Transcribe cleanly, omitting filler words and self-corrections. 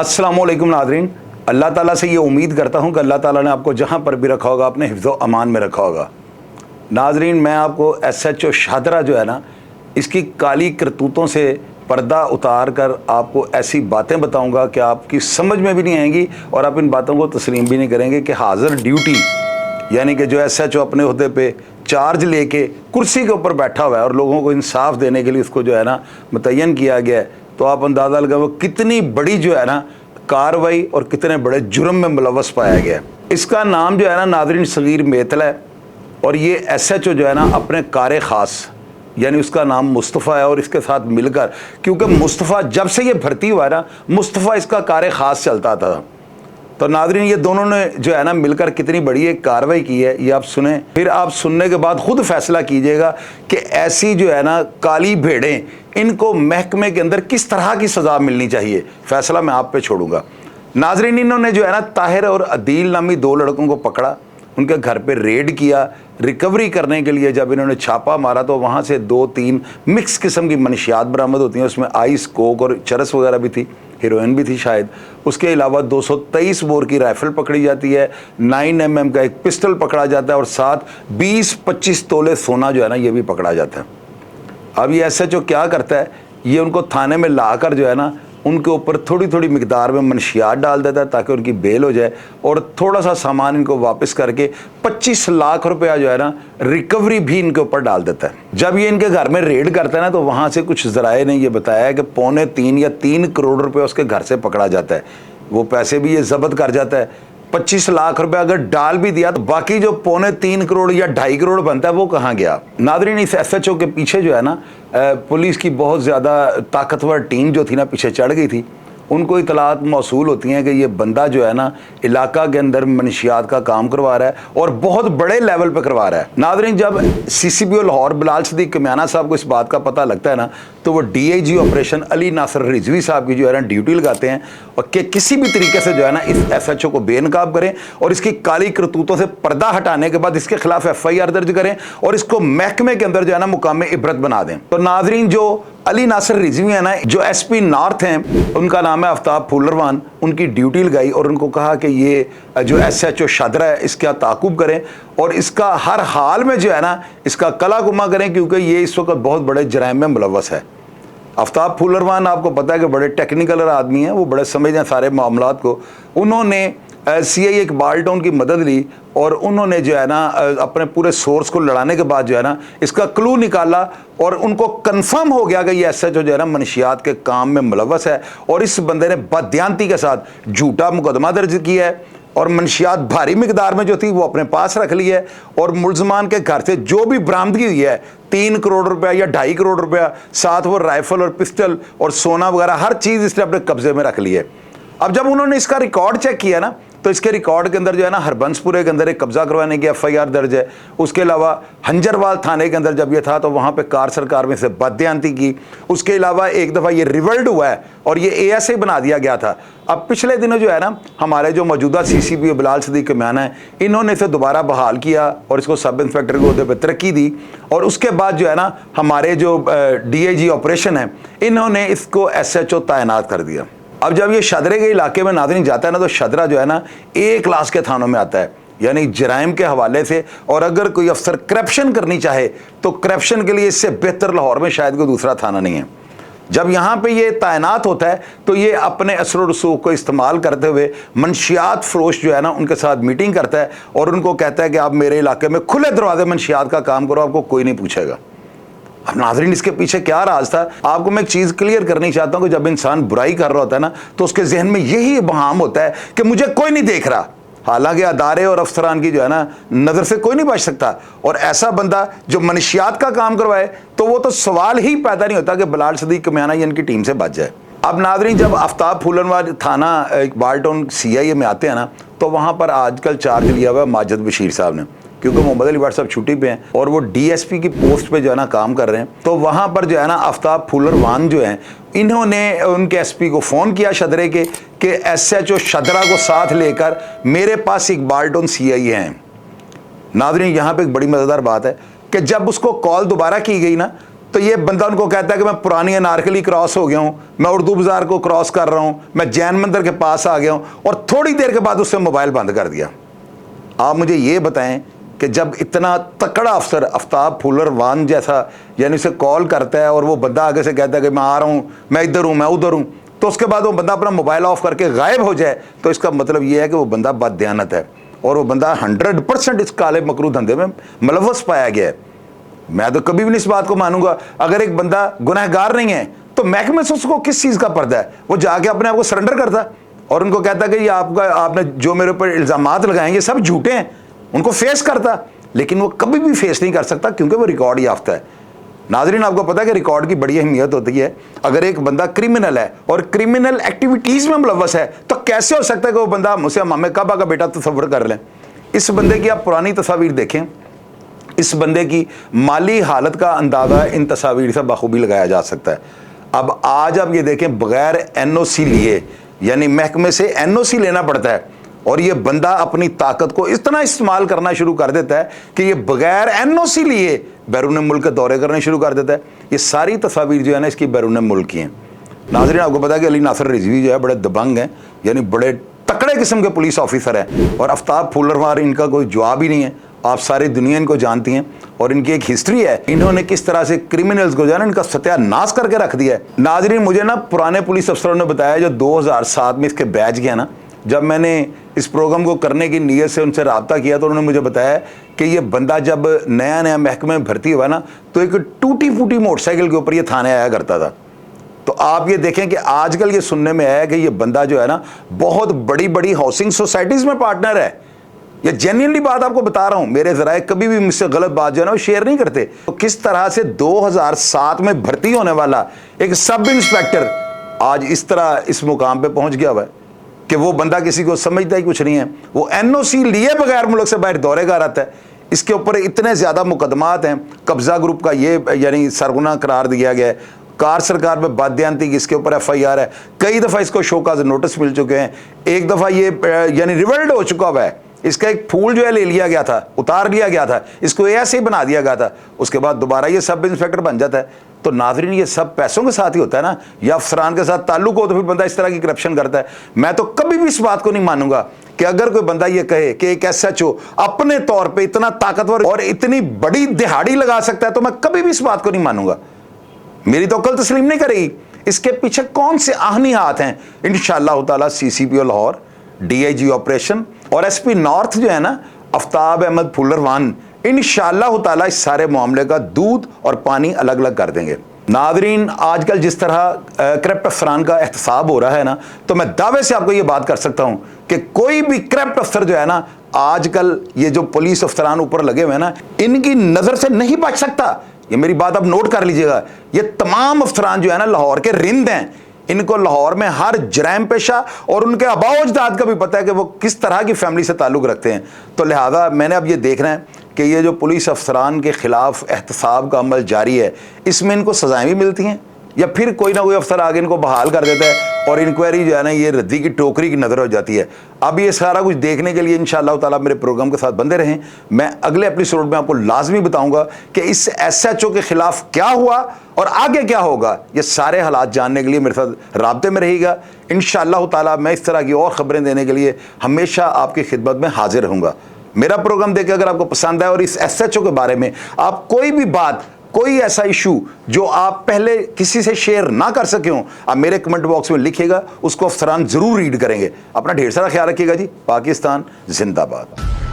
अस्सलामुअलैकुम नाज़रीन, अल्लाह ताला से ये उम्मीद करता हूँ कि अल्लाह ताला ने आपको जहाँ पर भी रखा होगा अपने हिफ्ज़ व अमान में रखा होगा। नाज़रीन, मैं आपको SHO शाहदरा जो है ना, इसकी काली करतूतों से पर्दा उतार कर आपको ऐसी बातें बताऊंगा कि आपकी समझ में भी नहीं आएंगी और आप इन बातों को तस्लीम भी नहीं करेंगे कि हाज़िर ड्यूटी यानी कि जो SHO अपने अहदे पे चार्ज लेके कुर्सी के ऊपर बैठा हुआ है और लोगों को इंसाफ देने के लिए उसको जो है ना मुतय्यन किया गया है, तो आप अंदाज़ा लगाओ कितनी बड़ी जो है ना कार्रवाई और कितने बड़े जुर्म में मुलव्वस पाया गया है। इसका नाम जो है ना नाज़रीन सगीर मेतल है और ये SHO जो है ना अपने कार ख़ास यानी उसका नाम मुस्तफ़ा है और इसके साथ मिलकर, क्योंकि मुस्तफ़ा जब से ये भर्ती हुआ है ना, मुस्तफ़ा इसका कार ख़ास चलता था। तो नाज़रीन ये दोनों ने जो है ना मिलकर कितनी बड़ी एक कार्रवाई की है, ये आप सुने, फिर आप सुनने के बाद खुद फैसला कीजिएगा कि ऐसी जो है ना काली भेड़ें, इनको महकमे के अंदर किस तरह की सज़ा मिलनी चाहिए। फैसला मैं आप पे छोड़ूंगा। नाज़रीन इन्होंने जो है ना ताहिर और अदील नामी दो लड़कों को पकड़ा, उनके घर पे रेड किया। रिकवरी करने के लिए जब इन्होंने छापा मारा तो वहाँ से 2-3 मिक्स किस्म की मनशियात बरामद होती हैं। उसमें आइस, कोक और चरस वगैरह भी थी, हीरोइन भी थी शायद। उसके अलावा 223 बोर की राइफ़ल पकड़ी जाती है, 9mm का एक पिस्टल पकड़ा जाता है और साथ 20-25 तोले सोना जो है ना ये भी पकड़ा जाता है। अब ये SHO क्या करता है, ये उनको थाने में लाकर जो है ना उनके ऊपर थोड़ी थोड़ी मिकदार में मनशियात डाल देता है ताकि उनकी बेल हो जाए और थोड़ा सा सामान इनको वापस करके 25 लाख रुपया जो है ना रिकवरी भी इनके ऊपर डाल देता है। जब ये इनके घर में रेड करता है ना तो वहाँ से कुछ ज़राए ने ये बताया है कि 2.25 या 3 करोड़ रुपये उसके घर से पकड़ा जाता है। वो पैसे भी ये ज़ब्त कर जाता है। 25 लाख रुपए अगर डाल भी दिया तो बाकी जो 2.25 करोड़ या 2.5 करोड़ बनता है वो कहाँ गया। नाज़रीन इस SHO के पीछे जो है ना पुलिस की बहुत ज़्यादा ताकतवर टीम जो थी ना पीछे चढ़ गई थी। उनको इतलात मौसूल होती हैं कि ये बंदा जो है ना इलाका के अंदर मनशियात का काम करवा रहा है और बहुत बड़े लेवल पे करवा रहा है। नाज़रीन जब CCBO लाहौर बिलाल सदीक कमियाना साहब को इस बात का पता लगता है ना तो वो DIG ऑपरेशन अली नासर रिजवी साहब की जो है ना ड्यूटी लगाते हैं और कि किसी भी तरीके से जो है ना इस SHO को बेनकाब करें और इसकी काली करतूतों से पर्दा हटाने के बाद इसके खिलाफ FIR दर्ज करें और इसको महकमे के अंदर जो है ना मुकाम इबरत बना दें। तो नाज़रीन जो अली नासर रिजवी है ना, जो SP नॉर्थ हैं, उनका नाम है आफ्ताब फूलरवान, उनकी ड्यूटी लगाई और उनको कहा कि ये जो SHO शाहदरा है इसका ताकुब करें और इसका हर हाल में जो है ना इसका कला गुमा करें क्योंकि ये इस वक्त बहुत बड़े जराइम में मुलव्वस है। आफ्ताब फूलरवान आपको पता है कि बड़े टेक्निकल आदमी हैं, वो बड़े समझते हैं सारे मामलात को। उन्होंने CI इकबाल टाउन की मदद ली और उन्होंने जो है ना अपने पूरे सोर्स को लड़ाने के बाद जो है ना इसका क्लू निकाला और उनको कंफर्म हो गया कि ये SHO जो है ना मनशियात के काम में मुलव्वस है और इस बंदे ने बददियानती के साथ झूठा मुकदमा दर्ज किया है और मनशियात भारी मिकदार में जो थी वो अपने पास रख ली है और मुलजमान के घर से जो भी बरामदगी हुई है 3 करोड़ रुपया या 2.5 करोड़ रुपया, साथ वो राइफल और पिस्टल और सोना वगैरह हर चीज़ इसने अपने कब्जे में रख ली है। अब जब उन्होंने इसका रिकॉर्ड चेक किया ना तो इसके रिकॉर्ड के अंदर जो है ना हरबंसपुरे के अंदर एक कब्जा करवाने की FIR दर्ज है। उसके अलावा हंजरवाल थाने के अंदर जब ये था तो वहाँ पे कार सरकार में से बददियानती की। उसके अलावा एक दफ़ा ये रिवल्ड हुआ है और ये ASI बना दिया गया था। अब पिछले दिनों जो है ना हमारे जो मौजूदा CCBO बिलाल सदीक कमियाना है, इन्होंने इसे दोबारा बहाल किया और इसको सब इंस्पेक्टर के अहदे पर तरक्की दी और उसके बाद जो है ना हमारे जो DIG ऑपरेशन है इन्होंने इसको SHO तैनात कर दिया। अब जब ये शाहदरे के इलाके में नाज़रीन जाता है ना तो शाहदरा जो है ना A क्लास के थानों में आता है यानी जराइम के हवाले से, और अगर कोई अफसर करप्शन करनी चाहे तो करप्शन के लिए इससे बेहतर लाहौर में शायद कोई दूसरा थाना नहीं है। जब यहाँ पे ये तैनात होता है तो ये अपने असर रसूख को इस्तेमाल करते हुए मनशियात फरोश जो है ना उनके साथ मीटिंग करता है और उनको कहता है कि आप मेरे इलाके में खुले दरवाजे मनशियात का काम करो, आपको कोई नहीं पूछेगा। अब नाज़रीन इसके पीछे क्या राज था, आपको मैं एक चीज़ क्लियर करनी चाहता हूँ कि जब इंसान बुराई कर रहा होता है ना तो उसके जहन में यही बहाम होता है कि मुझे कोई नहीं देख रहा। हालांकि अदारे और अफसरान की जो है ना नज़र से कोई नहीं बच सकता और ऐसा बंदा जो मनशियात का काम करवाए तो वो तो सवाल ही पैदा नहीं होता कि बिलाल सदीक कमियाना इनकी टीम से बच जाए। अब नाज़रीन जब आफ्ताब फूलरवान थाना इकबाल टाउन CIA में आते हैं ना तो वहाँ पर आजकल चार्ज लिया हुआ है माजिद बशीर साहब ने, क्योंकि मोहम्मद अली भट्ट साहब छुट्टी पे हैं और वो DSP की पोस्ट पे जो है ना काम कर रहे हैं। तो वहाँ पर जो है ना आफ्ताब फूलरवान जो हैं इन्होंने उनके SP को फ़ोन किया शाहदरे के कि SHO शाहदरा को साथ लेकर मेरे पास इकबाल टाउन CI हैं। नाज़रीन यहाँ पे एक बड़ी मज़ेदार बात है कि जब उसको कॉल दोबारा की गई ना تو یہ بندہ ان کو کہتا ہے کہ میں پرانی انارکلی کراس ہو گیا ہوں, میں اردو بازار کو کراس کر رہا ہوں, میں جین مندر کے پاس آ گیا ہوں, اور تھوڑی دیر کے بعد اس سے موبائل بند کر دیا. آپ مجھے یہ بتائیں کہ جب اتنا تکڑا افسر آفتاب پھولر وان جیسا یعنی اسے کال کرتا ہے اور وہ بندہ آگے سے کہتا ہے کہ میں آ رہا ہوں, میں ادھر ہوں, میں ادھر ہوں, تو اس کے بعد وہ بندہ اپنا موبائل آف کر کے غائب ہو جائے, تو اس کا مطلب یہ ہے کہ وہ بندہ بددیانت ہے اور وہ بندہ 100% اس کالے مکروہ دھندے میں ملوث پایا گیا ہے. میں تو کبھی بھی نہیں اس بات کو مانوں گا. اگر ایک بندہ گنہگار نہیں ہے تو محکمے سے اس کو کس چیز کا پردہ ہے؟ وہ جا کے اپنے آپ کو سرنڈر کرتا اور ان کو کہتا کہ یہ آپ نے جو میرے اوپر الزامات لگائیں گے سب جھوٹے ہیں, ان کو فیس کرتا. لیکن وہ کبھی بھی فیس نہیں کر سکتا کیونکہ وہ ریکارڈ یافتہ ہے. ناظرین, آپ کو پتا ہے کہ ریکارڈ کی بڑی اہمیت ہوتی ہے. اگر ایک بندہ کرمنل ہے اور کرمنل ایکٹیویٹیز میں ملوث ہے تو کیسے ہو سکتا ہے کہ وہ بندہ مجھ سے امام کعبہ کا بیٹا تصور کر لیں؟ اس بندے کی آپ پرانی تصاویر دیکھیں, اس بندے کی مالی حالت کا اندازہ ان تصاویر سے بخوبی لگایا جا سکتا ہے. اب آج آپ یہ دیکھیں, بغیر این او سی لیے, یعنی محکمے سے این او سی لینا پڑتا ہے, اور یہ بندہ اپنی طاقت کو اتنا استعمال کرنا شروع کر دیتا ہے کہ یہ بغیر این او سی لیے بیرون ملک کے دورے کرنے شروع کر دیتا ہے. یہ ساری تصاویر جو ہے نا اس کی بیرون ملک کی ہیں. ناظرین, آپ کو پتا ہے کہ علی ناصر رضوی جو ہے بڑے دبنگ ہیں, یعنی بڑے تکڑے قسم کے پولیس آفیسر ہیں, اور آفتاب پھولروار ان کا کوئی جواب ہی نہیں ہے. آپ ساری دنیا ان کو جانتی ہیں اور ان کی ایک ہسٹری ہے, انہوں نے کس طرح سے کرمنلز کو جو ہے نا ان کا ستیہ ناش کر کے رکھ دیا ہے. ناظرین, مجھے نا پرانے پولیس افسروں نے بتایا جو 2007 میں اس کے بیچ گیا نا, جب میں نے اس پروگرام کو کرنے کی نیت سے ان سے رابطہ کیا تو انہوں نے مجھے بتایا کہ یہ بندہ جب نیا محکمے میں بھرتی ہوا نا تو ایک ٹوٹی پھوٹی موٹر سائیکل کے اوپر یہ تھانے آیا کرتا تھا. تو آپ یہ دیکھیں کہ آج کل یہ سننے میں آیا کہ یہ بندہ جو ہے نا بہت بڑی بڑی ہاؤسنگ سوسائٹیز میں پارٹنر ہے. یہ جینوئنلی بات آپ کو بتا رہا ہوں, میرے ذرائع کبھی بھی مجھ سے غلط بات جو ہے نا وہ شیئر نہیں کرتے. تو کس طرح سے 2007 میں بھرتی ہونے والا ایک سب انسپیکٹر آج اس طرح اس مقام پہ پہنچ گیا ہوا ہے کہ وہ بندہ کسی کو سمجھتا ہی کچھ نہیں ہے. وہ این او سی لیے بغیر ملک سے باہر دورے کا رہتا ہے. اس کے اوپر اتنے زیادہ مقدمات ہیں. قبضہ گروپ کا یہ یعنی سرغنہ قرار دیا گیا ہے. کار سرکار پہ بددیانتی کی اس کے اوپر ایف آئی آر ہے. کئی دفعہ اس کو شو کاز نوٹس مل چکے ہیں. ایک دفعہ یہ یعنی ریولڈ ہو چکا ہوا ہے. اس کا ایک پھول جو ہے لے لیا گیا تھا, اتار لیا گیا تھا, اس کو ایسے ہی بنا دیا گیا تھا, اس کے بعد دوبارہ یہ سب انسپیکٹر بن جاتا ہے. تو ناظرین, یہ سب پیسوں کے ساتھ ہی ہوتا ہے نا, یا افسران کے ساتھ تعلق ہو تو پھر بندہ اس طرح کی کرپشن کرتا ہے. میں تو کبھی بھی اس بات کو نہیں مانوں گا کہ اگر کوئی بندہ یہ کہے کہ ایک ایس ایچ او اپنے طور پہ اتنا طاقتور اور اتنی بڑی دہاڑی لگا سکتا ہے, تو میں کبھی بھی اس بات کو نہیں مانوں گا. میری تو عقل تسلیم نہیں کرے گی. اس کے پیچھے کون سے آہنی ہاتھ ہیں؟ انشاءاللہ تعالی C C P O Lahore, D I G operation اور ایس پی نارتھ جو ہے نا آفتاب احمد پھولروان, انشاءاللہ تعالی اس سارے معاملے کا دودھ اور پانی الگ الگ کر دیں گے. ناظرین, آج کل جس طرح کرپٹ افسران کا احتساب ہو رہا ہے نا, تو میں دعوے سے آپ کو یہ بات کر سکتا ہوں کہ کوئی بھی کرپٹ افسر جو ہے نا آج کل یہ جو پولیس افسران اوپر لگے ہوئے ہیں نا, ان کی نظر سے نہیں بچ سکتا. یہ میری بات آپ نوٹ کر لیجئے گا. یہ تمام افسران جو ہے نا لاہور کے رند ہیں. ان کو لاہور میں ہر جرائم پیشہ اور ان کے آباء و اجداد کا بھی پتہ ہے کہ وہ کس طرح کی فیملی سے تعلق رکھتے ہیں. تو لہذا میں نے اب یہ دیکھنا ہے کہ یہ جو پولیس افسران کے خلاف احتساب کا عمل جاری ہے, اس میں ان کو سزائیں بھی ملتی ہیں, یا پھر کوئی نہ کوئی افسر آگے ان کو بحال کر دیتا ہے اور انکوائری جو ہے نا یہ ردی کی ٹوکری کی نظر ہو جاتی ہے. اب یہ سارا کچھ دیکھنے کے لیے انشاءاللہ تعالیٰ میرے پروگرام کے ساتھ بندے رہیں. میں اگلے ایپیسوڈ میں آپ کو لازمی بتاؤں گا کہ اس ایس ایچ او کے خلاف کیا ہوا اور آگے کیا ہوگا. یہ سارے حالات جاننے کے لیے میرے ساتھ رابطے میں رہے گا. انشاءاللہ تعالیٰ میں اس طرح کی اور خبریں دینے کے لیے ہمیشہ آپ کی خدمت میں حاضر رہوں گا. میرا پروگرام دیکھ کے اگر آپ کو پسند آئے اور اس ایس ایچ او کے بارے میں آپ کوئی بھی بات, کوئی ایسا ایشو جو آپ پہلے کسی سے شیئر نہ کر سکے ہوں, آپ میرے کمنٹ باکس میں لکھیے گا, اس کو افسران ضرور ریڈ کریں گے. اپنا ڈھیر سارا خیال رکھیے گا جی. پاکستان زندہ باد.